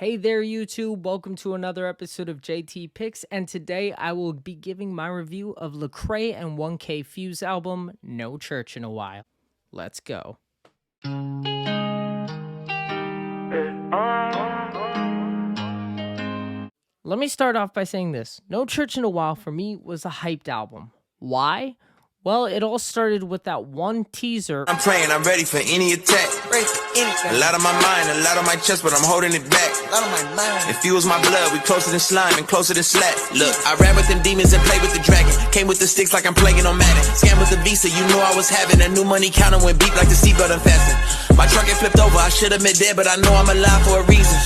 Hey there, YouTube. Welcome to another episode of JT Picks, and today I will be giving my review of Lecrae and 1K Phew's album, No Church in a While. Let's go. Let me start off by saying this. No Church in a While for me was a hyped album. Why? Well, it all started with that one teaser. I'm praying, I'm ready for any attack. Ready for anything. A lot on my mind, a lot on my chest, but I'm holding it back. A lot on my mind. It fuels my blood, we closer than slime and closer than slack. Look, I ran with them demons and played with the dragon. Came with the sticks like I'm playing on Madden. Scam with the visa, you know I was having a new money counter went beep like the seatbelt unfastened. My truck had flipped over, I should have been dead, but I know I'm alive for a reason.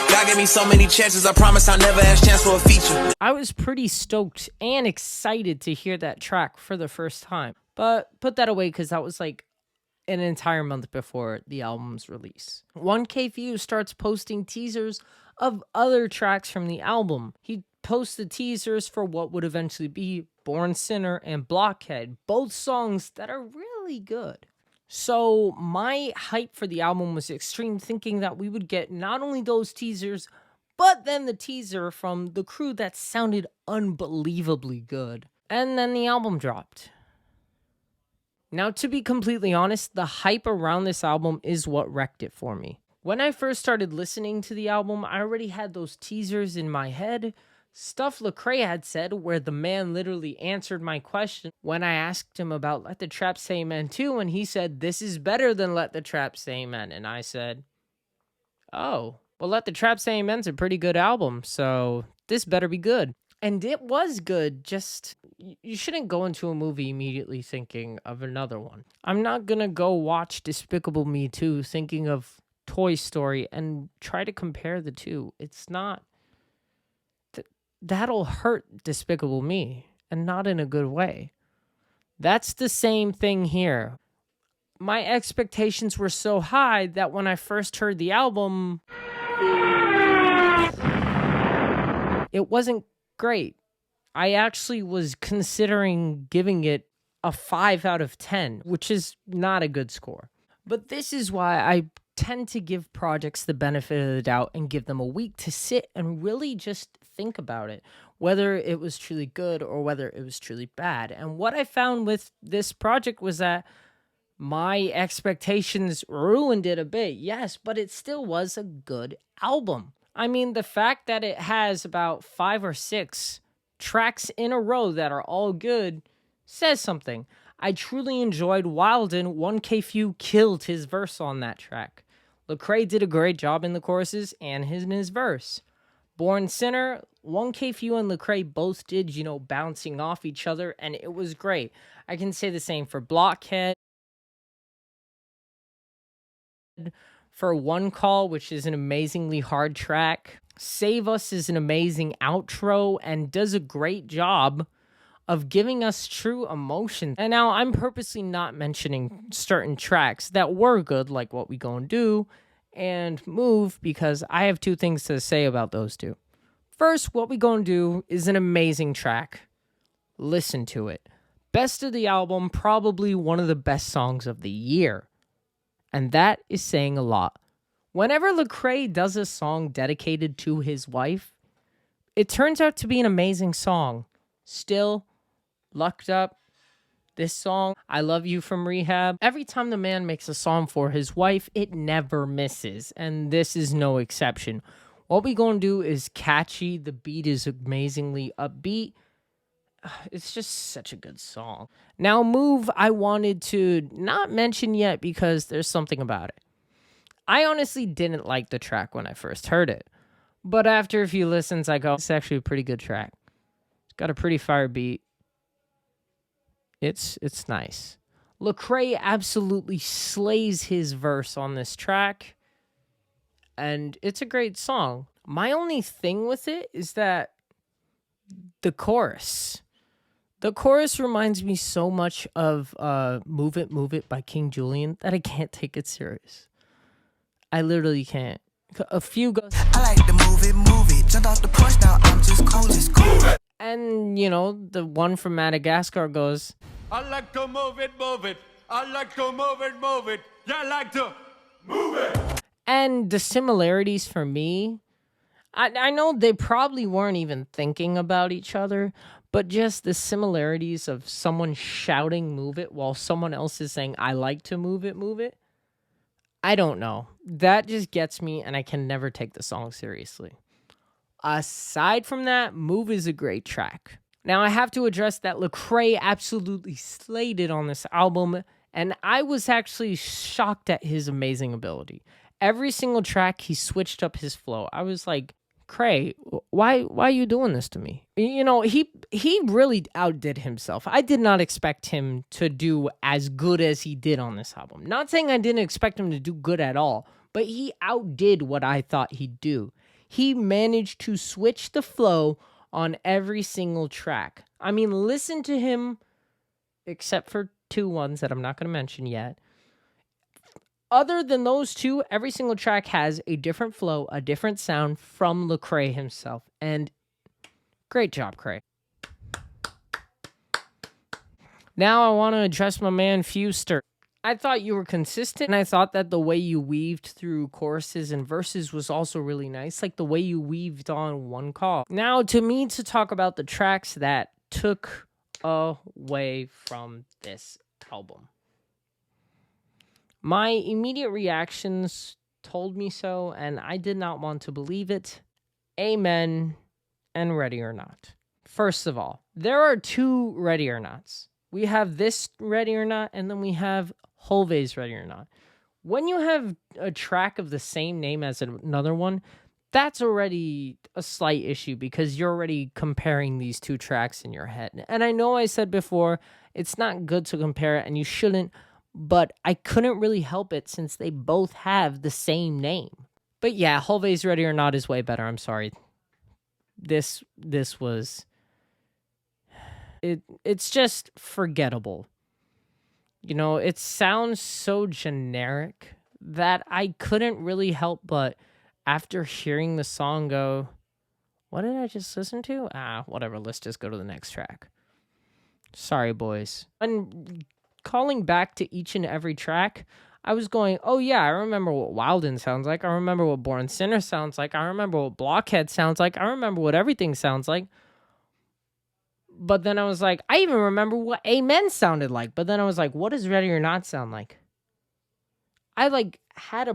God gave me so many chances, I promise I'll never ask chance for a feature. I was pretty stoked and excited to hear that track for the first time. But put that away because that was like an entire month before the album's release. 1K Phew starts posting teasers of other tracks from the album. He posted teasers for what would eventually be Born Sinner and Blockhead, both songs that are really good. So my hype for the album was extreme, thinking that we would get not only those teasers, but then the teaser from the crew that sounded unbelievably good. And then the album dropped. Now, to be completely honest, the hype around this album is what wrecked it for me. When I first started listening to the album, I already had those teasers in my head. Stuff Lecrae had said where the man literally answered my question when I asked him about Let the Trap Say Amen 2, and he said, this is better than Let the Trap Say Amen. And I said, oh, well, Let the Trap Say Amen's a pretty good album, so this better be good. And it was good, just you shouldn't go into a movie immediately thinking of another one. I'm not gonna go watch Despicable Me 2 thinking of Toy Story and try to compare the two. It's not... That'll hurt Despicable Me, and not in a good way. That's the same thing here. My expectations were so high that when I first heard the album, it wasn't great. I actually was considering giving it a 5 out of 10, which is not a good score. But this is why I tend to give projects the benefit of the doubt and give them a week to sit and really just think about it, whether it was truly good or whether it was truly bad. And what I found with this project was that my expectations ruined it a bit, yes, but it still was a good album. I mean, the fact that it has about 5 or 6 tracks in a row that are all good says something. I truly enjoyed Wilden. 1K Phew killed his verse on that track. Lecrae did a great job in the choruses and in his verse. Born Sinner, 1K Phew and Lecrae both did, bouncing off each other, and it was great. I can say the same for Blockhead. For One Call, which is an amazingly hard track. Save Us is an amazing outro and does a great job of giving us true emotion. And now I'm purposely not mentioning certain tracks that were good, like What We Gon' Do and Move, because I have 2 things to say about those 2. First, What We Gon' Do is an amazing track. Listen to it. Best of the album, probably one of the best songs of the year. And that is saying a lot. Whenever Lecrae does a song dedicated to his wife, it turns out to be an amazing song. Still, Lucked Up, this song, I Love You from Rehab. Every time the man makes a song for his wife, it never misses. And this is no exception. What We Gonna Do is catchy. The beat is amazingly upbeat. It's just such a good song. Now, Move, I wanted to not mention yet because there's something about it. I honestly didn't like the track when I first heard it. But after a few listens, I go, it's actually a pretty good track. It's got a pretty fire beat. It's nice. Lecrae absolutely slays his verse on this track. And it's a great song. My only thing with it is that the chorus. The chorus reminds me so much of Move It by King Julian that I can't take it serious. I literally can't. A few goes... I like to move it. Jumped off the porch, now I'm just cool. And, the one from Madagascar goes... I like to move it. I like to move it. Yeah, I like to move it. And the similarities for me I know they probably weren't even thinking about each other, but just the similarities of someone shouting "move it" while someone else is saying "I like to move it, move it." I don't know. That just gets me, and I can never take the song seriously. Aside from that, "Move" is a great track. Now I have to address that Lecrae absolutely slayed it on this album, and I was actually shocked at his amazing ability. Every single track he switched up his flow. I was like, Cray, why are you doing this to me? You know, he really outdid himself. I did not expect him to do as good as he did on this album. Not saying I didn't expect him to do good at all, but he outdid what I thought he'd do. He managed to switch the flow on every single track. I mean, listen to him, except for two ones that I'm not going to mention yet. Other than those two, every single track has a different flow, a different sound from Lecrae himself. And great job, Cray. Now I want to address my man Phew. I thought you were consistent, and I thought that the way you weaved through choruses and verses was also really nice, like the way you weaved on one call. Now, to me, to talk about the tracks that took away from this album. My immediate reactions told me so, and I did not want to believe it. Amen and Ready or Not. First of all, there are two Ready or Nots. We have this Ready or Not, and then we have Holve's Ready or Not. When you have a track of the same name as another one, that's already a slight issue because you're already comparing these two tracks in your head. And I know I said before, it's not good to compare it, and you shouldn't, but I couldn't really help it since they both have the same name. But yeah, Holve's Ready or Not is way better. I'm sorry. This was... It's just forgettable. You know, it sounds so generic that I couldn't really help but, after hearing the song, go, what did I just listen to? Whatever, let's just go to the next track. Sorry, boys. And calling back to each and every track, I was going, oh yeah, I remember what Wilden sounds like. I remember what Born Sinner sounds like. I remember what Blockhead sounds like. I remember what everything sounds like. But then I was like, I even remember what Amen sounded like. But then I was like, what does Ready or Not sound like? I had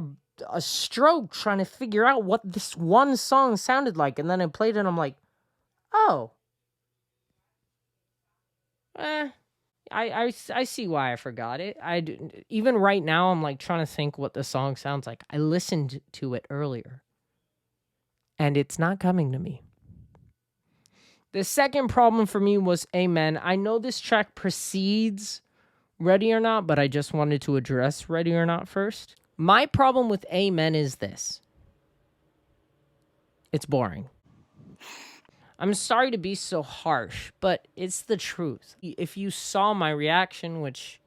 a stroke trying to figure out what this one song sounded like. And then I played it and I'm like, oh. I see why I forgot it. Even right now, I'm trying to think what the song sounds like. I listened to it earlier. And it's not coming to me. The second problem for me was Amen. I know this track precedes Ready or Not, but I just wanted to address Ready or Not first. My problem with Amen is this. It's boring. I'm sorry to be so harsh, but it's the truth. If you saw my reaction, which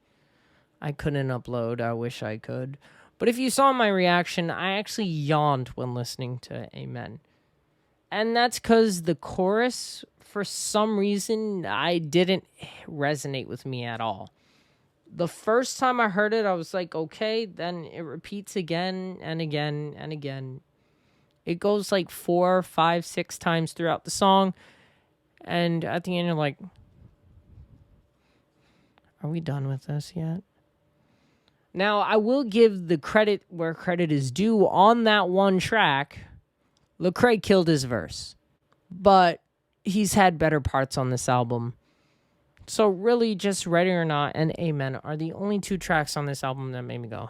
I couldn't upload, I wish I could, but if you saw my reaction, I actually yawned when listening to Amen. And that's because the chorus, for some reason, I didn't resonate with me at all. The first time I heard it, I was like, okay, then it repeats again and again and again. It goes 4, 5, 6 times throughout the song. And at the end, you're like, are we done with this yet? Now, I will give the credit where credit is due. On that one track, Lecrae killed his verse. But he's had better parts on this album. So really, just Ready or Not and Amen are the only two tracks on this album that made me go.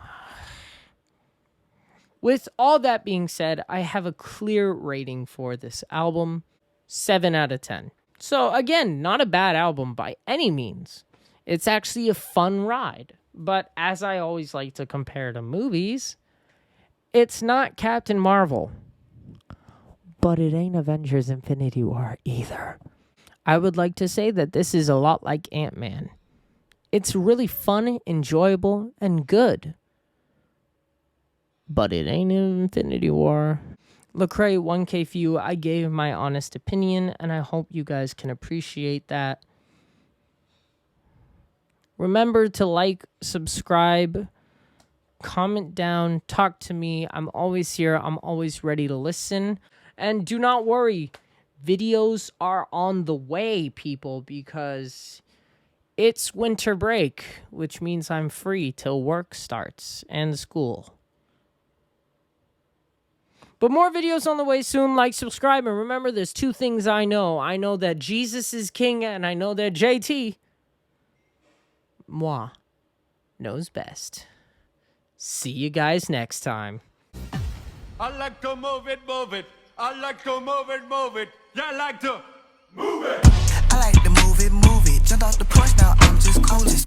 With all that being said, I have a clear rating for this album, 7 out of 10. So again, not a bad album by any means. It's actually a fun ride. But as I always like to compare to movies, it's not Captain Marvel. But it ain't Avengers Infinity War either. I would like to say that this is a lot like Ant-Man. It's really fun, enjoyable, and good. But it ain't Infinity War. Lecrae 1K Phew, I gave my honest opinion, and I hope you guys can appreciate that. Remember to like, subscribe, comment down, talk to me. I'm always here. I'm always ready to listen. And do not worry, videos are on the way, people, because it's winter break, which means I'm free till work starts and school. But more videos on the way soon. Like, subscribe, and remember, there's two things I know. I know that Jesus is king, and I know that JT, moi, knows best. See you guys next time. I like to move it, move it. I like to move it, move it. Yeah, I like to move it. I like to move it, move it. Jumped off the porch, now I'm just coolin'.